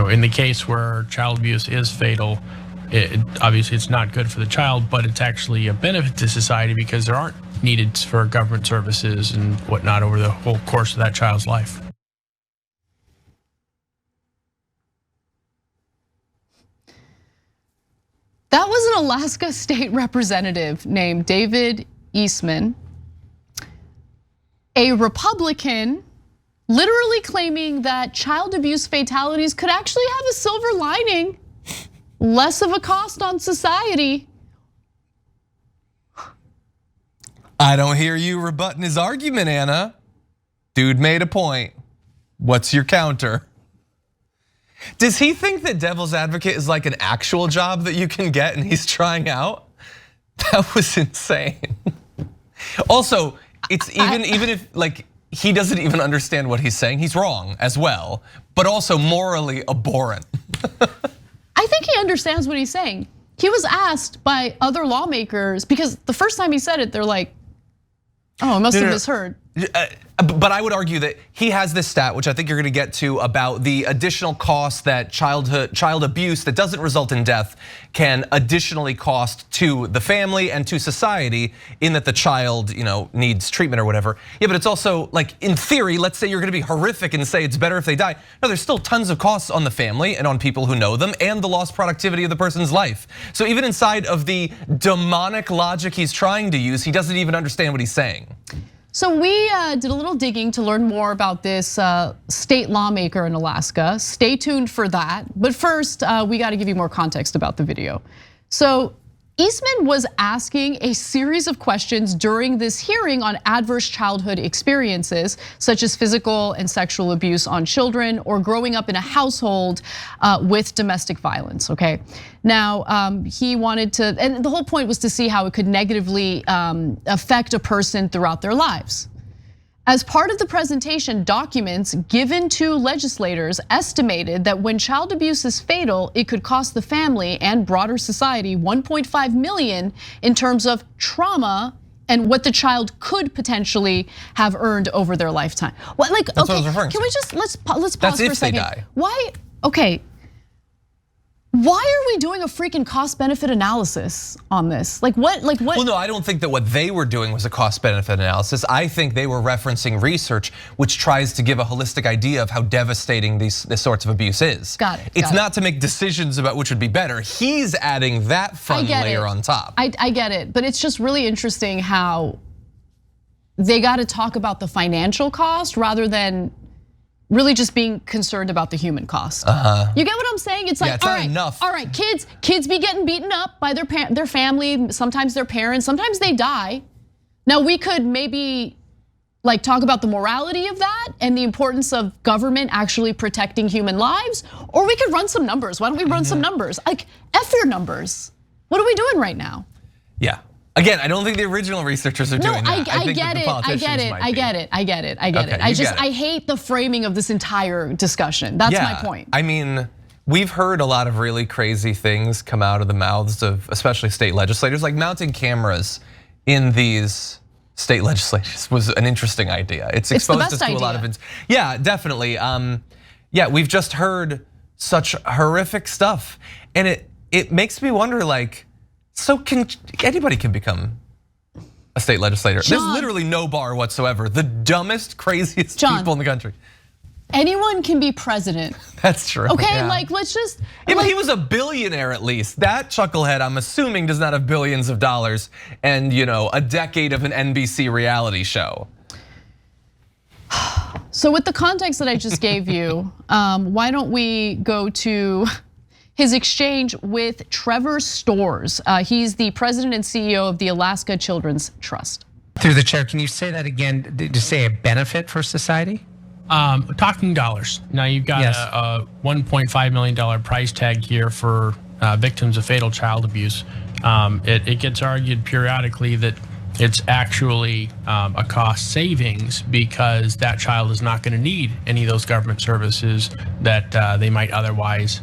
in the case where child abuse is fatal, obviously it's not good for the child, but it's actually a benefit to society because there aren't needed for government services and whatnot over the whole course of that child's life. That was an Alaska state representative named David Eastman, a Republican, literally claiming that child abuse fatalities could actually have a silver lining, less of a cost on society. I don't hear you rebutting his argument, Anna. Dude made a point. What's your counter? Does he think that devil's advocate is like an actual job that you can get and he's trying out? That was insane. Also, it's even if like he doesn't even understand what he's saying, he's wrong as well, but also morally abhorrent. I think he understands what he's saying. He was asked by other lawmakers, because the first time he said it, they're like, oh, I must have misheard. But I would argue that he has this stat, which I think you're gonna get to, about the additional cost that child abuse that doesn't result in death can additionally cost to the family and to society, in that the child needs treatment or whatever. Yeah, but it's also like, in theory, let's say you're gonna be horrific and say it's better if they die. No, there's still tons of costs on the family and on people who know them and the lost productivity of the person's life. So even inside of the demonic logic he's trying to use, he doesn't even understand what he's saying. So we did a little digging to learn more about this state lawmaker in Alaska. Stay tuned for that. But first, we got to give you more context about the video. So Eastman was asking a series of questions during this hearing on adverse childhood experiences, such as physical and sexual abuse on children or growing up in a household with domestic violence, okay? Now, he wanted to, and the whole point was to see how it could negatively affect a person throughout their lives. As part of the presentation, documents given to legislators estimated that when child abuse is fatal, it could cost the family and broader society 1.5 million in terms of trauma and what the child could potentially have earned over their lifetime. What, like, that's okay, what I was referring to. Can we just let's pause that's for a if second? They die. Why? Okay. Why are we doing a freaking cost-benefit analysis on this? Like what? Well, no, I don't think that what they were doing was a cost-benefit analysis. I think they were referencing research which tries to give a holistic idea of how devastating this sorts of abuse is. Got it. It's not to make decisions about which would be better. He's adding that fun layer on top. I get it, but it's just really interesting how they got to talk about the financial cost rather than really just being concerned about the human cost. You get what I'm saying? It's like, it's not enough. All right, kids be getting beaten up by their family, sometimes their parents, sometimes they die. Now we could maybe like talk about the morality of that and the importance of government actually protecting human lives, or we could run some numbers. Why don't we run some numbers? Like, F your numbers. What are we doing right now? Yeah. Again, I don't think the original researchers are doing that. I get it. I hate the framing of this entire discussion. That's my point. I mean, we've heard a lot of really crazy things come out of the mouths of especially state legislators, like mounting cameras in these state legislatures was an interesting idea. It's exposed us to a lot of, yeah, definitely. Yeah, we've just heard such horrific stuff, and it makes me wonder, like, so anybody can become a state legislator? John, there's literally no bar whatsoever. The dumbest, craziest people in the country. Anyone can be president. That's true. Okay, like let's just. Yeah, but he was a billionaire at least. That chucklehead, I'm assuming, does not have billions of dollars and a decade of an NBC reality show. So with the context that I just gave you, why don't we go to his exchange with Trevor Storrs. He's the president and CEO of the Alaska Children's Trust. Through the chair, can you say that again? Did you say a benefit for society? Talking dollars. Now you've got a $1.5 million price tag here for victims of fatal child abuse. It gets argued periodically that it's actually a cost savings because that child is not going to need any of those government services that they might otherwise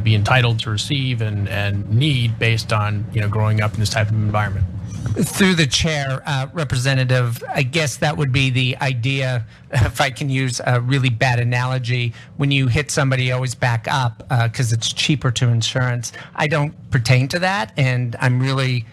be entitled to receive and need based on growing up in this type of environment. Through the chair, Representative, I guess that would be the idea, if I can use a really bad analogy, when you hit somebody, always back up because it's cheaper to insurance. I don't pertain to that, and I'm really,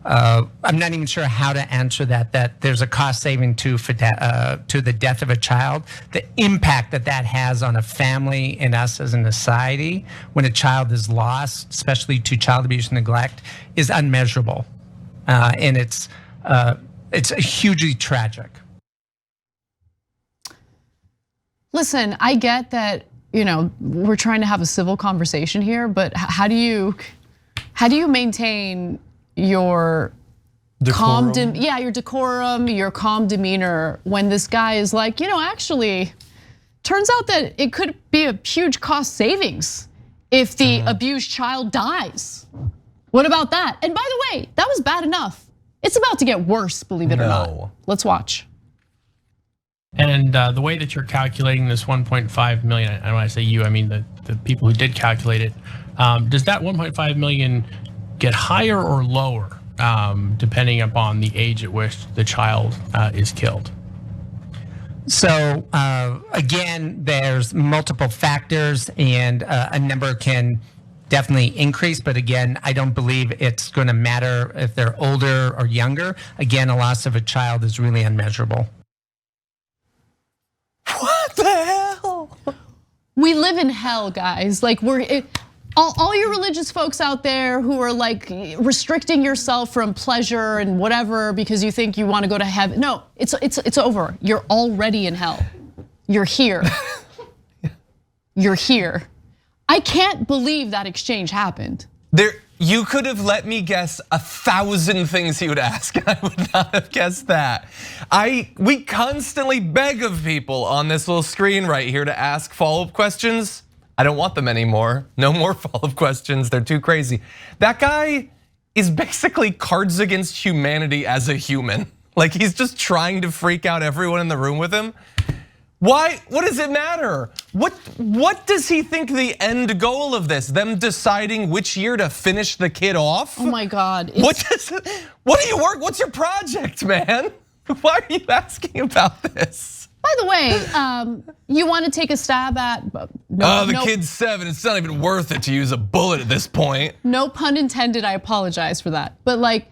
I'm not even sure how to answer that, that there's a cost saving to the death of a child. The impact that that has on a family and us as a society when a child is lost, especially to child abuse and neglect, is unmeasurable. And it's hugely tragic. Listen, I get that, we're trying to have a civil conversation here, but how do you maintain your decorum? your decorum, your calm demeanor when this guy is like, actually, turns out that it could be a huge cost savings if the abused child dies. What about that? And by the way, that was bad enough. It's about to get worse, believe it or not. Let's watch. And the way that you're calculating this 1.5 million, and when I say you, I mean the people who did calculate it, does that 1.5 million get higher or lower depending upon the age at which the child is killed? So again, there's multiple factors, and a number can definitely increase, but again, I don't believe it's going to matter if they're older or younger. Again, a loss of a child is really unmeasurable. What the hell? We live in hell, guys. Like all you religious folks out there who are like restricting yourself from pleasure and whatever because you think you want to go to heaven. No, it's over. You're already in hell. You're here. You're here. I can't believe that exchange happened. You could have let me guess 1,000 things he would ask, and I would not have guessed that. We constantly beg of people on this little screen right here to ask follow-up questions. I don't want them anymore. No more follow-up questions, they're too crazy. That guy is basically Cards Against Humanity as a human. Like he's just trying to freak out everyone in the room with him. Why? What does it matter? What does he think the end goal of this? Them deciding which year to finish the kid off? Oh my God! What's your project, man? Why are you asking about this? By the way, you want to take a stab at? The kid's 7. It's not even worth it to use a bullet at this point. No pun intended. I apologize for that. But like,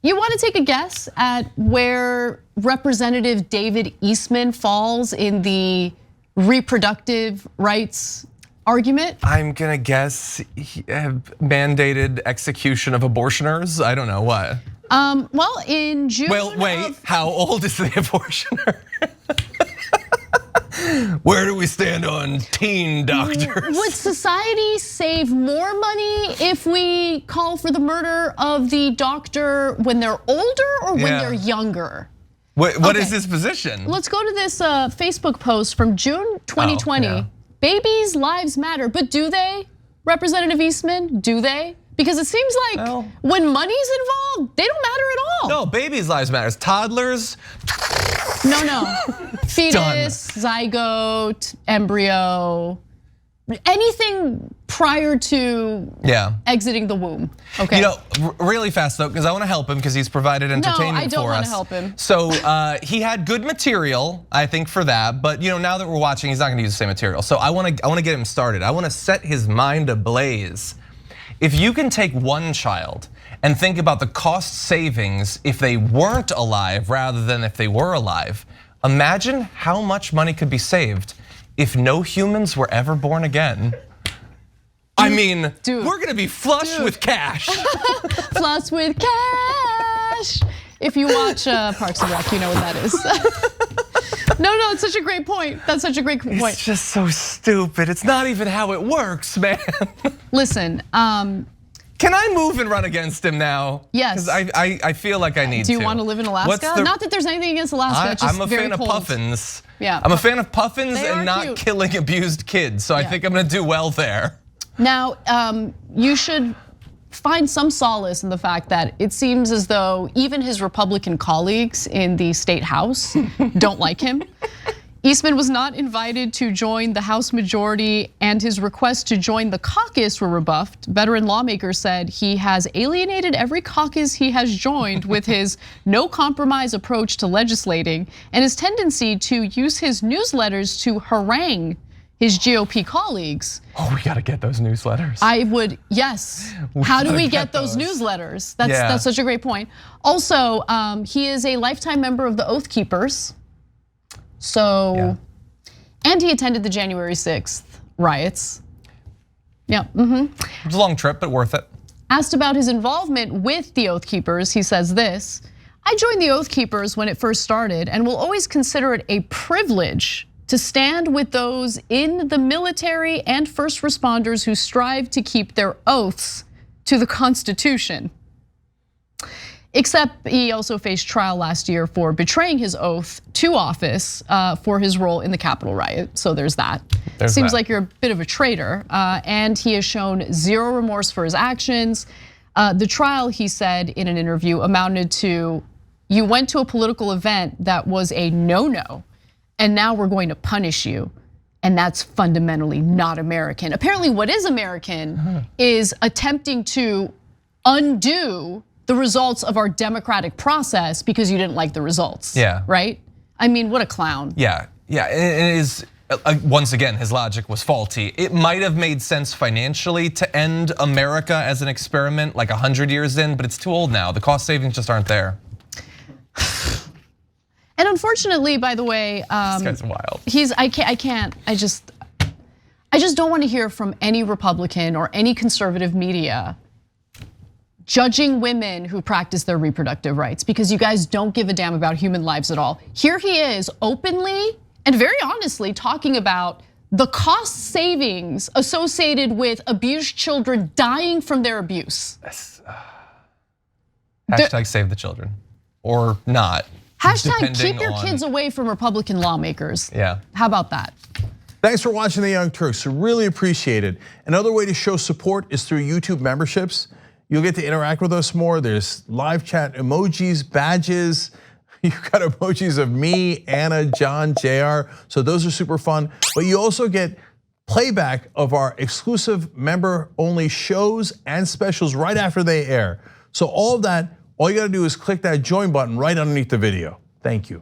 you want to take a guess at where Representative David Eastman falls in the reproductive rights argument? I'm gonna guess mandated execution of abortioners. I don't know what. Well, in June. Well, wait. How old is the abortioner? Where do we stand on teen doctors? Would society save more money if we call for the murder of the doctor when they're older or when they're younger? What is his position? Let's go to this Facebook post from June 2020. Babies' lives matter, but do they, Representative Eastman? Do they? Because it seems like when money's involved, they don't matter at all. No, babies' lives matter. Toddlers. No. Fetus, zygote, embryo, anything prior to exiting the womb. Okay. Really fast though, because I want to help him because he's provided entertainment for us. No, I don't want to help him. So he had good material, I think, for that. But now that we're watching, he's not going to use the same material. So I want to get him started. I want to set his mind ablaze. If you can take one child and think about the cost savings if they weren't alive rather than if they were alive, imagine how much money could be saved if no humans were ever born again. I mean, we're gonna be flush with cash. Flush with cash. If you watch Parks and Rec, you know what that is. No, it's such a great point. That's such a great point. It's just so stupid. It's not even how it works, man. Listen, can I move and run against him now? Yes. Because I feel like I need to. Do you want to live in Alaska? Not that there's anything against Alaska, it's just I'm a very fan of cold. puffins. Yeah. I'm a fan of puffins They and are not cute. killing abused kids. So I think I'm gonna do well there. Now, you should find some solace in the fact that it seems as though even his Republican colleagues in the state house don't like him. Eastman was not invited to join the House majority, and his requests to join the caucus were rebuffed. Veteran lawmaker said he has alienated every caucus he has joined with his no compromise approach to legislating and his tendency to use his newsletters to harangue his GOP colleagues. Oh, we gotta get those newsletters. I would, yes. How do we get those newsletters? That's such a great point. Also, he is a lifetime member of the Oath Keepers. So, and he attended the January 6th riots. Yeah, It was a long trip, but worth it. Asked about his involvement with the Oath Keepers, he says this: I joined the Oath Keepers when it first started and will always consider it a privilege to stand with those in the military and first responders who strive to keep their oaths to the Constitution. Except he also faced trial last year for betraying his oath to office for his role in the Capitol riot. So there's that. Seems like you're a bit of a traitor. And he has shown zero remorse for his actions. The trial, he said in an interview, amounted to, you went to a political event that was a no-no, and now we're going to punish you. And that's fundamentally not American. Apparently what is American is attempting to undo the results of our democratic process because you didn't like the results. Yeah. Right? I mean, what a clown. Yeah, it is, once again, his logic was faulty. It might have made sense financially to end America as an experiment like 100 years in, but it's too old now. The cost savings just aren't there. And unfortunately, by the way, this guy's wild. I just don't want to hear from any Republican or any conservative media judging women who practice their reproductive rights, because you guys don't give a damn about human lives at all. Here he is openly and very honestly talking about the cost savings associated with abused children dying from their abuse. Hashtag save the children, or not. Hashtag keep your kids away from Republican lawmakers. Yeah. How about that? Thanks for watching the Young Turks, really appreciate it. Another way to show support is through YouTube memberships. You'll get to interact with us more. There's live chat emojis, badges. You've got emojis of me, Anna, John, JR. So those are super fun. But you also get playback of our exclusive member-only shows and specials right after they air. So all of that, all you gotta do is click that join button right underneath the video. Thank you.